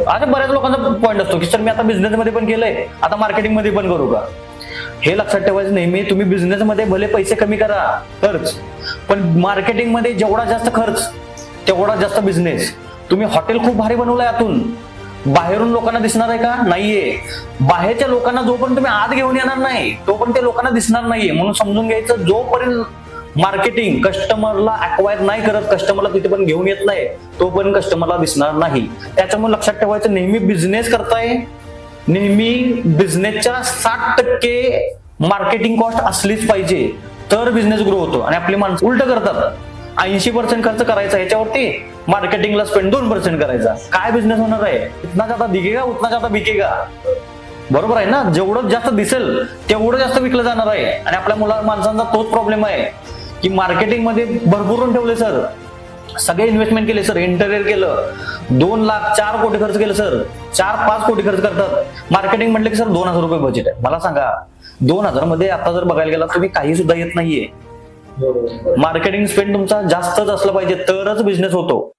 आता बऱ्याच लोकांचा पॉईंट असतो की सर मी आता बिझनेसमध्ये पण केलंय, आता मार्केटिंग मध्ये पण करू का? हे लक्षात ठेवायचं नेहमी, तुम्ही बिझनेसमध्ये भले पैसे कमी करा खर्च, पण मार्केटिंग मध्ये जेवढा जास्त खर्च तेवढा जास्त बिझनेस. तुम्ही हॉटेल खूप भारी बनवलंय आतून, बाहेरून लोकांना दिसणार आहे का? नाहीये. बाहेरच्या लोकांना जोपर्यंत तुम्ही आत घेऊन येणार नाही तोपर्यंत ते लोकांना दिसणार नाहीये. म्हणून समजून घ्यायचं, जोपर्यंत मार्केटिंग कस्टमरला अक्वायर नाही करत, कस्टमरला तिथे पण घेऊन येत नाही, तोपर्यंत कस्टमरला दिसणार नाही. त्याच्यामुळे लक्षात ठेवायचं, नेहमी बिझनेस करताय, नेहमी बिझनेसच्या 60% मार्केटिंग कॉस्ट असलीच पाहिजे, तर बिझनेस ग्रो होतो. आणि आपली माणसं उलट करतात, 80% खर्च करायचा ह्याच्यावरती, मार्केटिंगला स्पेंड 2% करायचा. काय बिझनेस होणार आहे? इतना ज्यादा दिखेगा उतना ज्यादा बिकेगा. बरोबर आहे ना? जेवढं जास्त दिसेल तेवढं जास्त विकलं जाणार आहे. आणि आपल्या माणसांचा तोच प्रॉब्लेम आहे की मार्केटिंग मध्ये भरभरून ठेवले सर, सगळे इन्व्हेस्टमेंट केले सर, इंटेरियर केलं, 2 लाख 4 कोटी खर्च केलं सर, 4-5 कोटी खर्च करतात. मार्केटिंग म्हटलं की सर 2000 रुपये बजेट आहे. मला सांगा, 2000 मध्ये आता जर बघायला गेला तुम्ही काही सुद्धा येत नाहीये. मार्केटिंग स्पेंड तुमचा जास्तच असलं पाहिजे, तरच बिझनेस होतो.